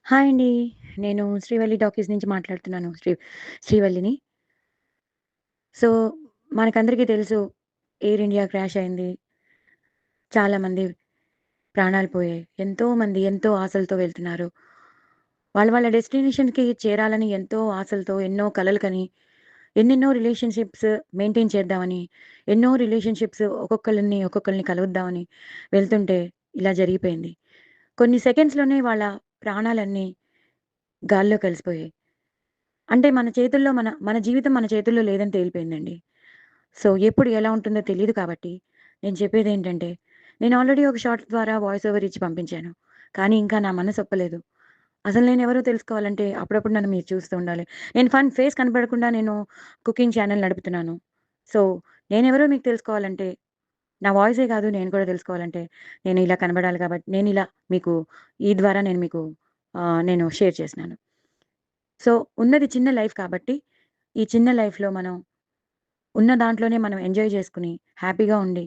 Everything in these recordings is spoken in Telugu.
హాయ్ అండి. నేను శ్రీవల్లి టాకీస్ నుంచి మాట్లాడుతున్నాను. శ్రీవల్లిని. సో, మనకందరికీ తెలుసు ఎయిర్ ఇండియా క్రాష్ అయింది. చాలామంది ప్రాణాలు పోయాయి. ఎంతోమంది ఎంతో ఆశలతో వెళ్తున్నారు. వాళ్ళ డెస్టినేషన్‌కి చేరాలని ఎంతో ఆశలతో, ఎన్నో కలలు కని, ఎన్నెన్నో రిలేషన్‌షిప్స్ మెయింటైన్ చేద్దామని, ఎన్నో రిలేషన్‌షిప్స్ ఒక్కొక్కళ్ళని కలుద్దామని వెళ్తుంటే ఇలా జరిగిపోయింది. కొన్ని సెకండ్స్‌లోనే వాళ్ళ ప్రాణాలన్నీ గాల్లో కలిసిపోయాయి. అంటే మన చేతుల్లో మన జీవితం మన చేతుల్లో లేదని తేలిపోయిందండి. సో, ఎప్పుడు ఎలా ఉంటుందో తెలీదు కాబట్టి, నేను చెప్పేదేంటంటే, నేను ఆల్రెడీ ఒక షార్ట్ ద్వారా వాయిస్ ఓవర్ ఇచ్చి పంపించాను. కానీ ఇంకా నా మనసు ఒప్పలేదు. అసలు నేనెవరో తెలుసుకోవాలంటే అప్పుడప్పుడు నన్ను మీరు చూస్తూ ఉండాలి. నేను ఫేస్ కనపడకుండా నేను కుకింగ్ ఛానెల్ నడుపుతున్నాను. సో, నేనెవరో మీకు తెలుసుకోవాలంటే, నా వాయిసే కాదు నేను కూడా తెలుసుకోవాలంటే, నేను ఇలా కనబడాలి కాబట్టి, నేనిలా మీకు ఈ ద్వారా నేను షేర్ చేసినాను. సో, ఉన్నది చిన్న లైఫ్ కాబట్టి, ఈ చిన్న లైఫ్‌లో మనం ఉన్న దాంట్లోనే మనం ఎంజాయ్ చేసుకొని, హ్యాపీగా ఉండి,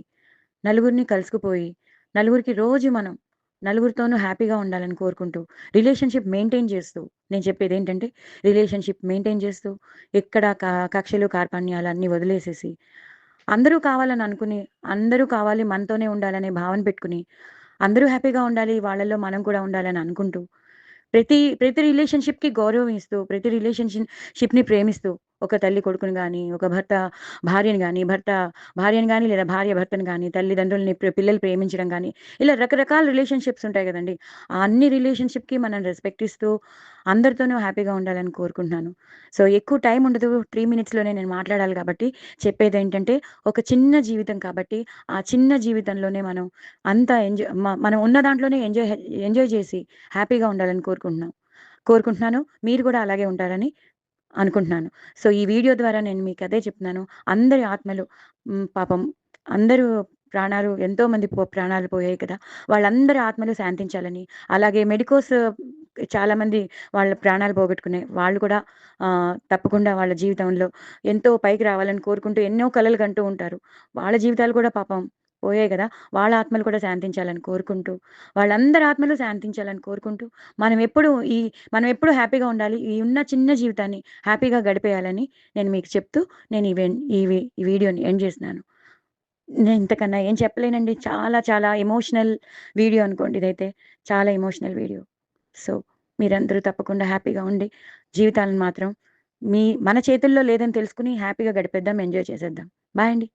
నలుగురిని కలుసుకుపోయి, నలుగురికి రోజు మనం నలుగురితోనూ హ్యాపీగా ఉండాలని కోరుకుంటూ, రిలేషన్‌షిప్ మెయింటైన్ చేస్తూ, నేను చెప్పేదేంటంటే, రిలేషన్‌షిప్ మెయింటైన్ చేస్తూ, ఎక్కడ కక్షలు, కార్పణ్యాలన్నీ వదిలేసేసి, అందరూ కావాలని అనుకుని, అందరూ కావాలి మనతోనే ఉండాలనే భావన పెట్టుకుని, అందరూ హ్యాపీగా ఉండాలి, వాళ్ళలో మనం కూడా ఉండాలని అనుకుంటూ ప్రతి రిలేషన్‌షిప్‌కి గౌరవం ఇస్తూ, ప్రతి షిప్‌ని ప్రేమిస్తూ, ఒక తల్లి కొడుకుని గాని, ఒక భర్త భార్యని గాని, భర్త భార్యని గాని, లేదా భార్య భర్తని గాని, తల్లిదండ్రులని పిల్లలు ప్రేమించడం గాని, ఇలా రకరకాల రిలేషన్‌షిప్స్ ఉంటాయి గదండీ! ఆ అన్ని రిలేషన్‌షిప్‌కి మనం రెస్పెక్ట్ ఇస్తూ, అందరితోనూ హ్యాపీగా ఉండాలని కోరుకుంటున్నాను. సో, ఎక్కువ టైం ఉండదు. 3 మినిట్స్‌లోనే నేను మాట్లాడాలి కాబట్టి, చెప్పేదేంటంటే, ఒక చిన్న జీవితం కాబట్టి, ఆ చిన్న జీవితంలోనే మనం అంతా మనం ఉన్న దాంట్లోనే ఎంజాయ్ చేసి హ్యాపీగా ఉండాలని కోరుకుంటున్నాను. మీరు కూడా అలాగే ఉంటారని అనుకుంటున్నాను. సో, ఈ వీడియో ద్వారా నేను మీకదే చెప్తున్నాను. అందరి ఆత్మలు పాపం అందరూ ఎంతోమంది ప్రాణాలు పోయాయి కదా! వాళ్ళందరి ఆత్మలు శాంతించాలని, అలాగే చాలామంది వాళ్ళ ప్రాణాలు పోగొట్టుకునే వాళ్ళు కూడా తప్పకుండా వాళ్ళ జీవితంలో ఎంతో పైకి రావాలని కోరుకుంటూ ఎన్నో కలలు కంటూ ఉంటారు. వాళ్ళ జీవితాలు కూడా పాపం పోయాయి గదా! వాళ్ళ ఆత్మలు కూడా శాంతించాలని కోరుకుంటూ, వాళ్ళందరి ఆత్మలు శాంతించాలని కోరుకుంటూ, మనం ఎప్పుడు ఈ మనం ఎప్పుడు హ్యాపీగా ఉండాలి. ఈ ఉన్న చిన్న జీవితాన్ని హ్యాపీగా గడిపేయాలని నేను మీకు చెప్తూ నేను ఈ వెన్ ఈ వి ఈ వీడియోని ఎండ్ చేస్తున్నాను. నేను ఇంతకన్నా ఏం చెప్పలేనండి. చాలా చాలా ఎమోషనల్ వీడియో అనుకోండి ఇదైతే. చాలా ఎమోషనల్ వీడియో. సో, మీరందరూ తప్పకుండా హ్యాపీగా ఉండి, జీవితాలను మాత్రం మన చేతుల్లో లేదని తెలుసుకొని హ్యాపీగా గడిపేద్దాం. ఎంజాయ్ చేసేద్దాం. బాయ్ అండి.